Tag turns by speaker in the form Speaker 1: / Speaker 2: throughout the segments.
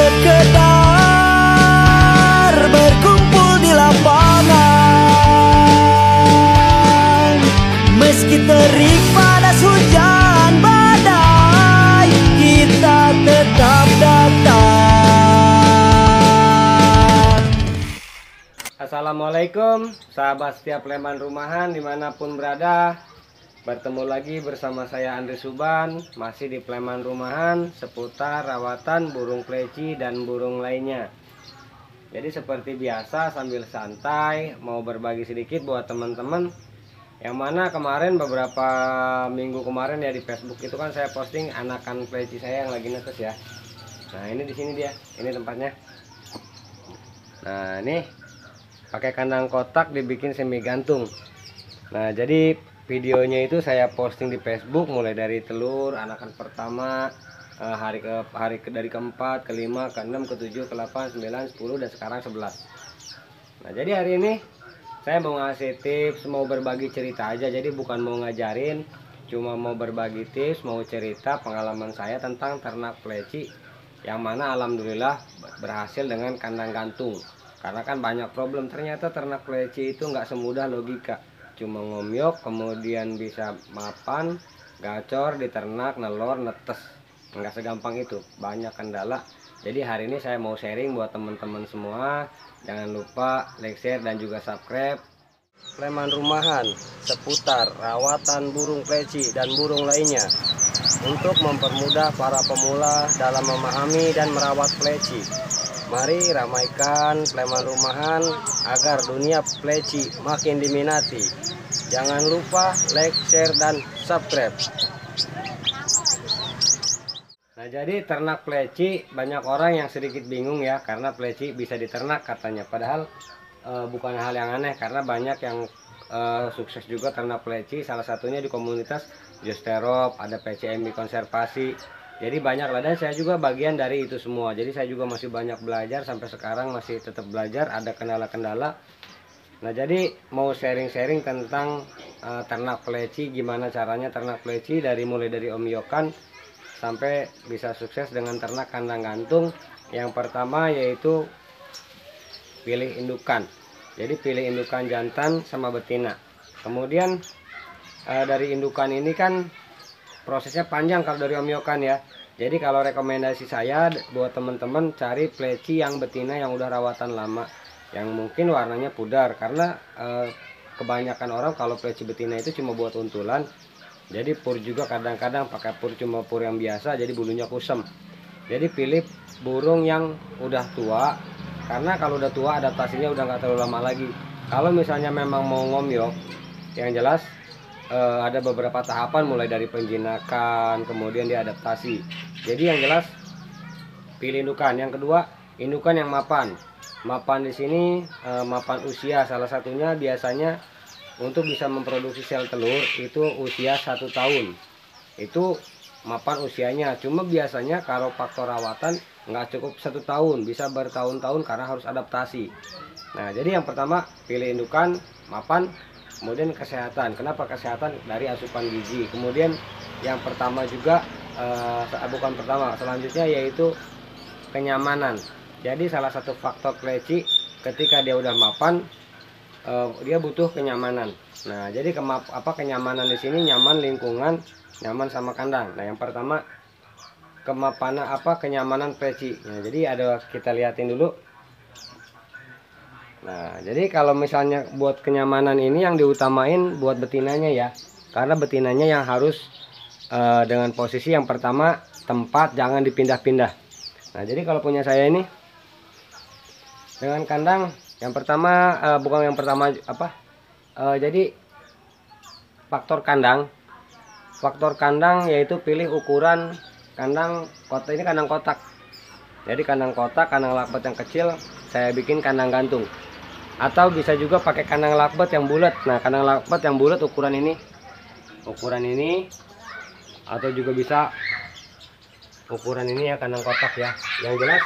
Speaker 1: sekedar berkumpul di lapangan. Meski terik panas hujan badai, kita tetap datang.
Speaker 2: Assalamualaikum sahabat setiap Pleman Rumahan dimanapun berada. Bertemu lagi bersama saya Andri Suban, masih di Pleman Rumahan seputar rawatan burung pleci dan burung lainnya. Jadi seperti biasa sambil santai mau berbagi sedikit buat teman-teman, yang mana kemarin beberapa minggu kemarin ya di Facebook itu kan saya posting anakan pleci saya yang lagi netes ya. Nah ini di sini dia, ini tempatnya. Nah ini pakai kandang kotak dibikin semi gantung. Nah jadi videonya itu saya posting di Facebook mulai dari telur anakan pertama, dari keempat, kelima, keenam, ketujuh, ke-8, 9, 10 dan sekarang 11. Nah jadi hari ini saya mau ngasih tips, mau berbagi cerita aja. Jadi bukan mau ngajarin, cuma mau berbagi tips, mau cerita pengalaman saya tentang ternak pleci, yang mana alhamdulillah berhasil dengan kandang gantung. Karena kan banyak problem, ternyata ternak pleci itu nggak semudah logika. Cuma ngomyok kemudian bisa mapan, gacor, diternak, nelor, netes. Nggak segampang itu, banyak kendala. Jadi hari ini saya mau sharing buat teman-teman semua. Jangan lupa like, share, dan juga subscribe Pleman Rumahan seputar rawatan burung pleci dan burung lainnya, untuk mempermudah para pemula dalam memahami dan merawat pleci. Mari ramaikan Pleman Rumahan agar dunia pleci makin diminati. Jangan lupa like, share, dan subscribe. Nah jadi ternak pleci, banyak orang yang sedikit bingung ya, karena pleci bisa diternak katanya. Padahal bukan hal yang aneh, karena banyak yang sukses juga ternak pleci. Salah satunya di komunitas Josterop, ada PCMI konservasi. Jadi banyak lah, dan saya juga bagian dari itu semua. Jadi saya juga masih banyak belajar, sampai sekarang masih tetap belajar, ada kendala-kendala. Nah jadi mau sharing-sharing tentang ternak pleci, gimana caranya ternak pleci mulai dari omyokan sampai bisa sukses dengan ternak kandang gantung. Yang pertama yaitu pilih indukan. Jadi pilih indukan jantan sama betina. Kemudian dari indukan ini kan prosesnya panjang kalau dari omyokan ya. Jadi kalau rekomendasi saya buat teman-teman, cari pleci yang betina yang udah rawatan lama, yang mungkin warnanya pudar. Karena kebanyakan orang kalau pleci betina itu cuma buat untulan. Jadi pur juga kadang-kadang pakai pur, cuma pur yang biasa, jadi bulunya kusem. Jadi pilih burung yang udah tua, karena kalau udah tua adaptasinya udah nggak terlalu lama lagi. Kalau misalnya memang mau ngomyok, yang jelas ada beberapa tahapan mulai dari penjinakan, kemudian diadaptasi. Jadi yang jelas pilih indukan. Yang kedua, indukan yang mapan. Mapan di sini mapan usia, salah satunya biasanya untuk bisa memproduksi sel telur itu usia 1 tahun. Itu mapan usianya. Cuma biasanya kalau faktor rawatan nggak cukup 1 tahun, bisa bertahun-tahun karena harus adaptasi. Nah jadi yang pertama pilih indukan, mapan. Kemudian kesehatan. Kenapa kesehatan? Dari asupan gizi. Kemudian yang pertama juga bukan pertama, selanjutnya yaitu kenyamanan. Jadi salah satu faktor pleci ketika dia udah mapan, dia butuh kenyamanan. Nah jadi kenyamanan di sini, nyaman lingkungan, nyaman sama kandang. Nah yang pertama kenyamanan pleci. Nah, jadi kita lihatin dulu. Nah jadi kalau misalnya buat kenyamanan ini yang diutamain buat betinanya ya, karena betinanya yang harus dengan posisi yang pertama tempat, jangan dipindah-pindah. Nah jadi kalau punya saya ini dengan kandang yang pertama jadi faktor kandang yaitu pilih ukuran kandang kotak. Ini kandang kotak, jadi kandang kotak, kandang lakbet yang kecil saya bikin kandang gantung. Atau bisa juga pakai kandang lakbet yang bulat. Nah kandang lakbet yang bulat ukuran ini, atau juga bisa ukuran ini ya, kandang kotak ya. Yang jelas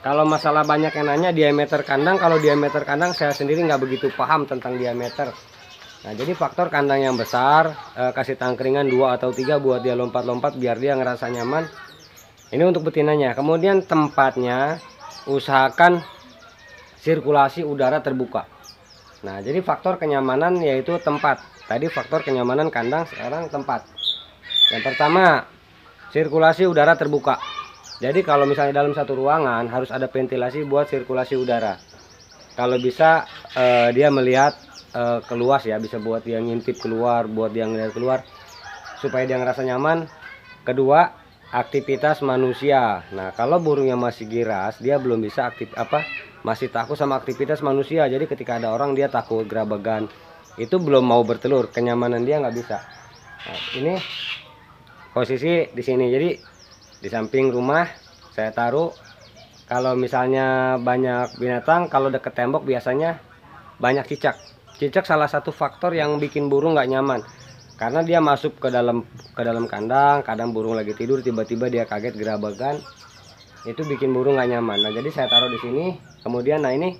Speaker 2: kalau masalah banyak yang nanya diameter kandang, kalau diameter kandang saya sendiri nggak begitu paham tentang diameter. Nah jadi faktor kandang yang besar, kasih tangkringan 2 atau 3 buat dia lompat-lompat biar dia ngerasa nyaman. Ini untuk betinanya. Kemudian tempatnya usahakan sirkulasi udara terbuka. Nah, jadi faktor kenyamanan yaitu tempat. Tadi faktor kenyamanan kandang, sekarang tempat. Yang pertama, sirkulasi udara terbuka. Jadi kalau misalnya dalam satu ruangan harus ada ventilasi buat sirkulasi udara. Kalau bisa dia melihat keluas ya, bisa buat dia ngintip keluar, buat dia ngelihat keluar supaya dia ngerasa nyaman. Kedua, aktivitas manusia. Nah, kalau burung yang masih giras, dia belum bisa masih takut sama aktivitas manusia. Jadi ketika ada orang dia takut, gerabagan, itu belum mau bertelur, kenyamanan dia nggak bisa. Nah, ini posisi di sini. Jadi di samping rumah saya taruh. Kalau misalnya banyak binatang, kalau deket tembok biasanya banyak cicak. Cicak salah satu faktor yang bikin burung nggak nyaman. Karena dia masuk ke dalam kandang, kadang burung lagi tidur tiba-tiba dia kaget gerabagan. Itu bikin burung nggak nyaman. Nah, jadi saya taruh di sini. Kemudian nah ini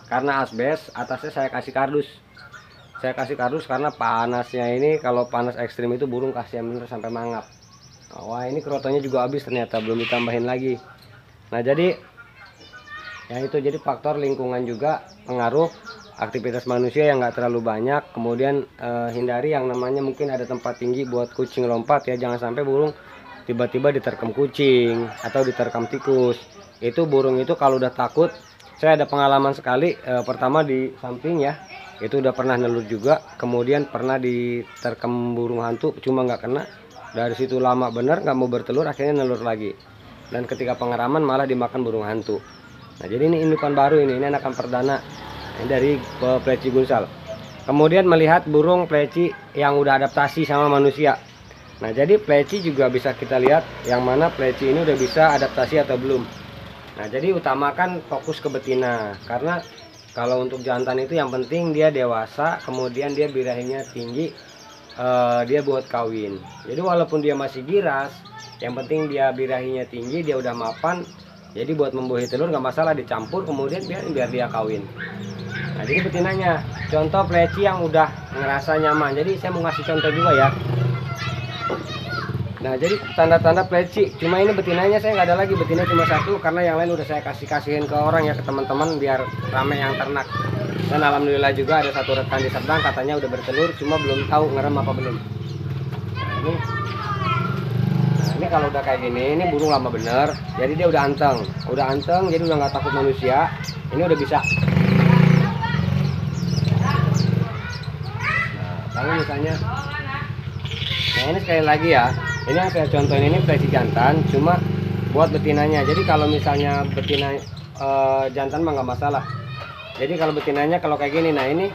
Speaker 2: karena asbes, atasnya saya kasih kardus. Saya kasih kardus karena panasnya ini, kalau panas ekstrim itu burung kasihan bener sampai mangap. Wah, ini kerotonya juga habis ternyata, belum ditambahin lagi. Nah, jadi ya itu, jadi faktor lingkungan juga pengaruh, aktivitas manusia yang nggak terlalu banyak. Kemudian hindari yang namanya mungkin ada tempat tinggi buat kucing lompat ya, jangan sampai burung tiba-tiba diterkam kucing atau diterkam tikus. Itu burung itu kalau udah takut, saya ada pengalaman sekali. Pertama di samping ya, itu udah pernah nelur juga. Kemudian pernah diterkam burung hantu, cuma nggak kena. Dari situ lama bener nggak mau bertelur, akhirnya nelur lagi. Dan ketika pengeraman malah dimakan burung hantu. Nah, jadi ini indukan baru, ini anakan perdana ini dari pleci gunsal. Kemudian melihat burung pleci yang udah adaptasi sama manusia. Nah, jadi pleci juga bisa kita lihat yang mana pleci ini udah bisa adaptasi atau belum. Nah, jadi utamakan fokus ke betina, karena kalau untuk jantan itu yang penting dia dewasa, kemudian dia birahinya tinggi, dia buat kawin. Jadi walaupun dia masih giras, yang penting dia birahinya tinggi, dia udah mapan. Jadi buat membuahi telur nggak masalah, dicampur kemudian biar dia kawin. Nah, jadi betinanya, contoh pleci yang udah ngerasa nyaman. Jadi saya mau ngasih contoh juga ya. Nah, jadi tanda-tanda pleci, cuma ini betinanya saya nggak ada lagi, betina cuma satu, karena yang lain udah saya kasihin ke orang ya, ke teman-teman biar rame yang ternak. Dan alhamdulillah juga ada satu rekan di Serdang katanya udah bertelur, cuma belum tahu ngerem apa belum. Nah, ini kalau udah kayak gini, ini burung lama bener, jadi dia udah anteng, jadi udah nggak takut manusia. Ini udah bisa. Nah, kalau misalnya, nah ini sekali lagi ya. Ini yang saya contohin ini pleci jantan, cuma buat betinanya. Jadi kalau misalnya betina jantan mah nggak masalah. Jadi kalau betinanya kalau kayak gini, nah ini.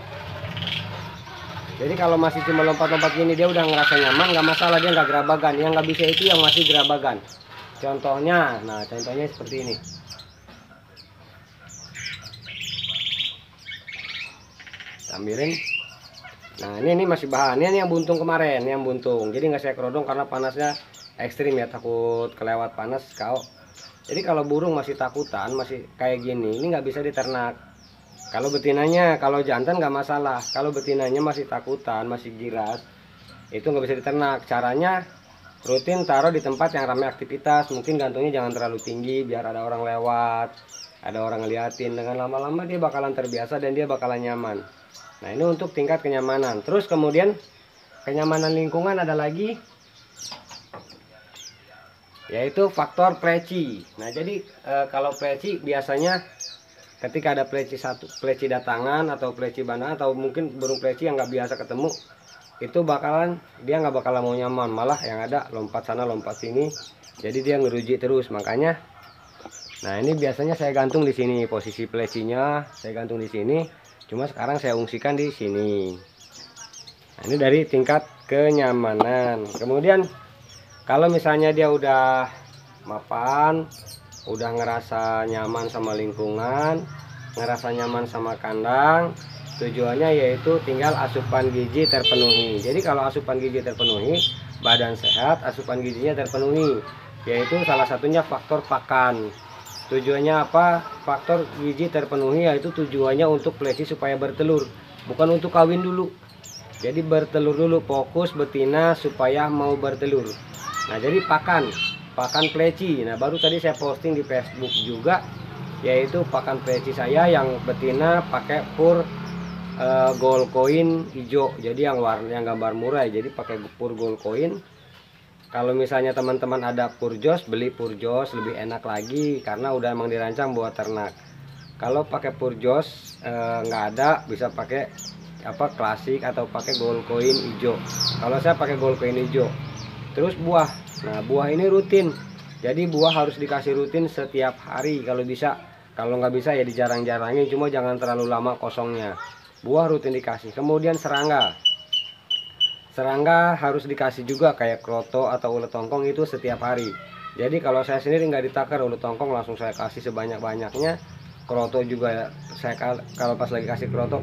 Speaker 2: Jadi kalau masih cuma lompat-lompat gini dia udah ngerasa nyaman, nggak masalah, dia nggak gerabagan. Yang nggak bisa itu yang masih gerabagan. Contohnya, nah contohnya seperti ini. Sambirin. Nah, ini masih bahan. Ini yang buntung kemarin, yang buntung. Jadi nggak saya kerodong karena panasnya ekstrim ya, takut kelewat panas kau. Jadi kalau burung masih takutan, masih kayak gini, ini nggak bisa diternak. Kalau betinanya, kalau jantan nggak masalah. Kalau betinanya masih takutan, masih giras, itu nggak bisa diternak. Caranya rutin taruh di tempat yang ramai aktivitas. Mungkin gantungnya jangan terlalu tinggi biar ada orang lewat, ada orang ngeliatin. Dengan lama-lama dia bakalan terbiasa dan dia bakalan nyaman. Nah, ini untuk tingkat kenyamanan. Terus kemudian kenyamanan lingkungan ada lagi, yaitu faktor pleci. Nah, jadi kalau pleci biasanya ketika ada pleci datangan atau pleci bandang atau mungkin burung pleci yang nggak biasa ketemu, itu dia nggak bakalan mau nyaman, malah yang ada lompat sana lompat sini. Jadi dia ngeruji terus. Makanya, nah ini biasanya saya gantung di sini, posisi plecinya saya gantung di sini. Cuma sekarang saya ungsikan di sini. Nah, ini dari tingkat kenyamanan. Kemudian kalau misalnya dia udah mapan, udah ngerasa nyaman sama lingkungan, ngerasa nyaman sama kandang, tujuannya yaitu tinggal asupan gizi terpenuhi. Jadi kalau asupan gizi terpenuhi, badan sehat, asupan gizinya terpenuhi, yaitu salah satunya faktor pakan. Tujuannya apa? Faktor gizi terpenuhi yaitu tujuannya untuk pleci supaya bertelur, bukan untuk kawin dulu. Jadi bertelur dulu, fokus betina supaya mau bertelur. Nah, jadi pakan. pakan pleci. Nah baru tadi saya posting di Facebook juga, yaitu pakan pleci saya yang betina pakai pur gold coin hijau, jadi yang warna yang gambar murai, jadi pakai pur gold coin. Kalau misalnya teman-teman ada purjos, beli purjos lebih enak lagi karena udah emang dirancang buat ternak. Kalau pakai purjos nggak ada, bisa pakai apa klasik atau pakai gold coin hijau. Kalau saya pakai gold coin hijau. Terus buah, nah buah ini rutin, jadi buah harus dikasih rutin setiap hari kalau bisa. Kalau nggak bisa ya dijarang-jarangin, cuma jangan terlalu lama kosongnya. Buah rutin dikasih. Kemudian serangga harus dikasih juga kayak kroto atau ulet tongkong, itu setiap hari. Jadi kalau saya sendiri nggak ditakar, ulet tongkong langsung saya kasih sebanyak-banyaknya. Kroto juga saya kalau pas lagi kasih kroto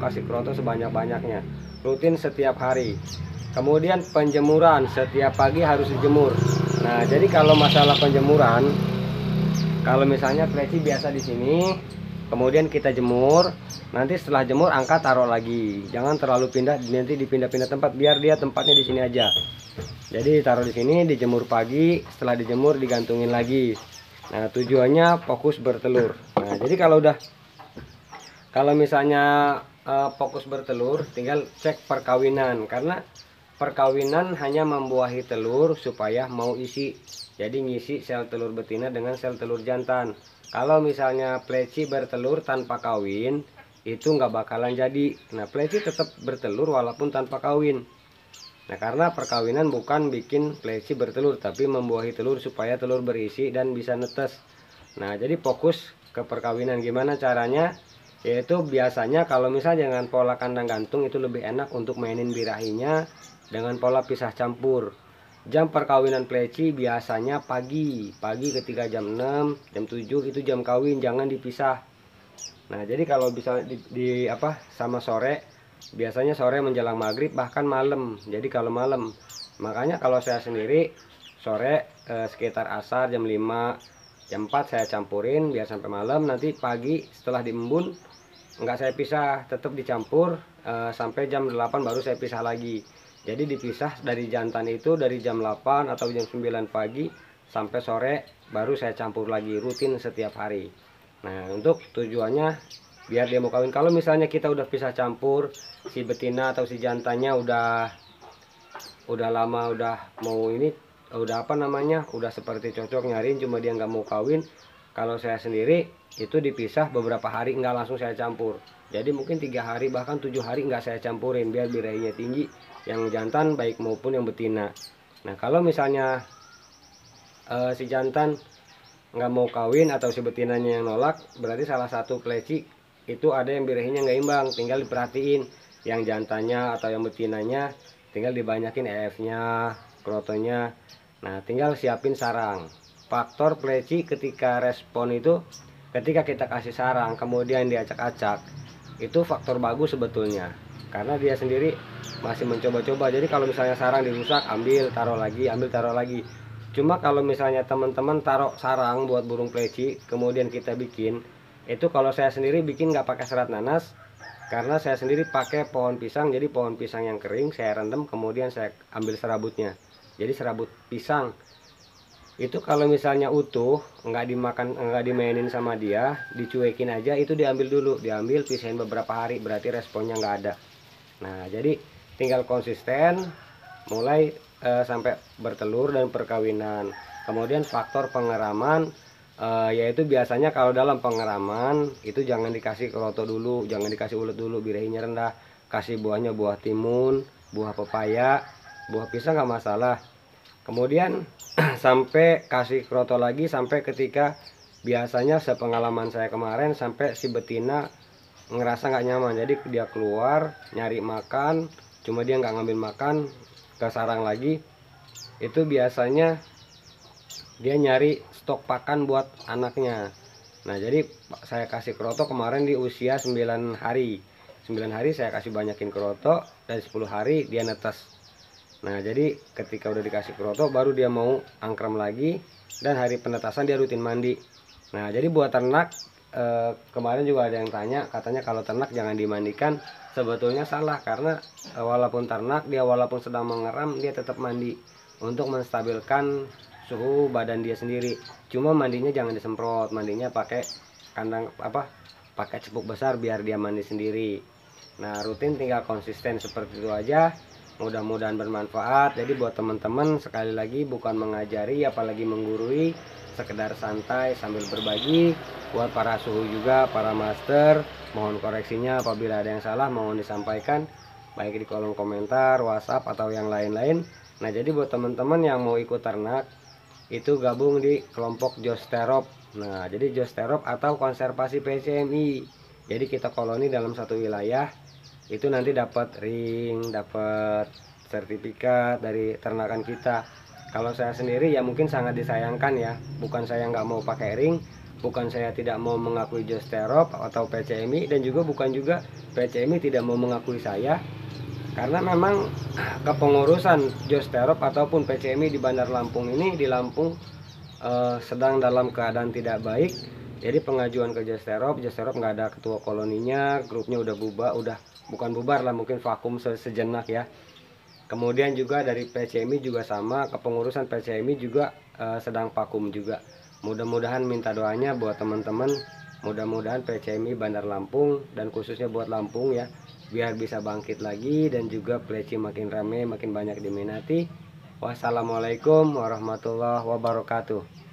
Speaker 2: sebanyak-banyaknya, rutin setiap hari. Kemudian penjemuran, setiap pagi harus dijemur. Nah jadi kalau masalah penjemuran, kalau misalnya pleci biasa di sini, kemudian kita jemur, nanti setelah jemur angkat taruh lagi, jangan terlalu pindah, nanti dipindah-pindah tempat, biar dia tempatnya di sini aja. Jadi taruh di sini, dijemur pagi, setelah dijemur digantungin lagi. Nah tujuannya fokus bertelur. Nah jadi kalau misalnya fokus bertelur, tinggal cek perkawinan, karena perkawinan hanya membuahi telur supaya mau isi, jadi ngisi sel telur betina dengan sel telur jantan. Kalau misalnya pleci bertelur tanpa kawin, itu nggak bakalan jadi. Nah pleci tetap bertelur walaupun tanpa kawin. Nah karena perkawinan bukan bikin pleci bertelur, tapi membuahi telur supaya telur berisi dan bisa netes. Nah jadi fokus ke perkawinan. Gimana caranya? Yaitu biasanya kalau misalnya dengan pola kandang gantung itu lebih enak untuk mainin birahinya dengan pola pisah campur. Jam perkawinan pleci biasanya pagi ketika jam 6, jam 7 itu jam kawin, jangan dipisah. Nah jadi kalau bisa sama sore, biasanya sore menjelang maghrib bahkan malam. Jadi kalau malam, makanya kalau saya sendiri sore sekitar asar jam 5, jam 4 saya campurin biar sampai malam. Nanti pagi setelah diembun nggak saya pisah, tetap dicampur sampai jam 8 baru saya pisah lagi. Jadi dipisah dari jantan itu dari jam 8 atau jam 9 pagi sampai sore baru saya campur lagi, rutin setiap hari. Nah untuk tujuannya biar dia mau kawin. Kalau misalnya kita udah pisah campur, si betina atau si jantannya udah lama, udah mau ini, udah seperti cocok nyariin, cuma dia nggak mau kawin. Kalau saya sendiri itu dipisah beberapa hari, nggak langsung saya campur. Jadi mungkin 3 hari bahkan 7 hari nggak saya campurin biar birahinya tinggi, yang jantan baik maupun yang betina. Nah kalau misalnya si jantan nggak mau kawin atau si betinanya yang nolak, berarti salah satu pleci itu ada yang birahinya nggak imbang. Tinggal diperhatiin yang jantannya atau yang betinanya, tinggal dibanyakin EF-nya, krotonya. Nah tinggal siapin sarang. Faktor pleci ketika respon itu ketika kita kasih sarang kemudian diacak-acak, itu faktor bagus sebetulnya, karena dia sendiri masih mencoba-coba. Jadi kalau misalnya sarang dirusak, ambil taruh lagi. Cuma kalau misalnya teman-teman taruh sarang buat burung pleci kemudian kita bikin, itu kalau saya sendiri bikin nggak pakai serat nanas, karena saya sendiri pakai pohon pisang. Jadi pohon pisang yang kering saya rendam, kemudian saya ambil serabutnya. Jadi serabut pisang itu kalau misalnya utuh, nggak dimakan, nggak dimainin sama dia, dicuekin aja, itu diambil dulu, pisahin beberapa hari, berarti responnya nggak ada. Nah jadi tinggal konsisten mulai sampai bertelur dan perkawinan. Kemudian faktor pengeraman, yaitu biasanya kalau dalam pengeraman itu jangan dikasih kroto dulu, jangan dikasih ulet dulu, birahinya rendah. Kasih buahnya buah timun, buah pepaya, buah pisang nggak masalah. Kemudian sampai kasih kroto lagi sampai ketika biasanya sepengalaman saya kemarin sampai si betina ngerasa nggak nyaman, jadi dia keluar nyari makan, cuma dia nggak ngambil makan, ke sarang lagi. Itu biasanya dia nyari stok pakan buat anaknya. Nah jadi saya kasih kroto kemarin di usia 9 hari saya kasih banyakin kroto, dan 10 hari dia netes. Nah jadi ketika udah dikasih kroto baru dia mau angkrem lagi, dan hari penetasan dia rutin mandi. Nah jadi buat ternak, kemarin juga ada yang tanya, katanya kalau ternak jangan dimandikan. Sebetulnya salah, karena walaupun ternak dia walaupun sedang mengeram dia tetap mandi untuk menstabilkan suhu badan dia sendiri. Cuma mandinya jangan disemprot, mandinya pakai kandang pakai cepuk besar biar dia mandi sendiri. Nah, rutin tinggal konsisten seperti itu aja. Mudah-mudahan bermanfaat. Jadi buat teman-teman, sekali lagi bukan mengajari apalagi menggurui, sekedar santai sambil berbagi. Buat para suhu juga, para master, mohon koreksinya apabila ada yang salah mohon disampaikan baik di kolom komentar, WhatsApp atau yang lain-lain. Nah, jadi buat teman-teman yang mau ikut ternak itu gabung di kelompok Josterop. Nah, jadi Josterop atau konservasi PCMI. Jadi kita koloni dalam satu wilayah. Itu nanti dapat ring, dapat sertifikat dari ternakan kita. Kalau saya sendiri ya mungkin sangat disayangkan ya, bukan saya nggak mau pakai ring, bukan saya tidak mau mengakui Josterop atau PCMI, dan juga bukan juga PCMI tidak mau mengakui saya, karena memang kepengurusan Josterop ataupun PCMI di Bandar Lampung ini, di Lampung sedang dalam keadaan tidak baik. Jadi pengajuan ke Josterop nggak ada ketua koloninya, grupnya udah bubar, bukan bubar lah, mungkin vakum sejenak ya. Kemudian juga dari PCMI juga sama, kepengurusan PCMI juga sedang vakum juga. Mudah-mudahan minta doanya buat teman-teman, mudah-mudahan PCMI Bandar Lampung dan khususnya buat Lampung ya, biar bisa bangkit lagi dan juga pleci makin rame, makin banyak diminati. Wassalamualaikum warahmatullahi wabarakatuh.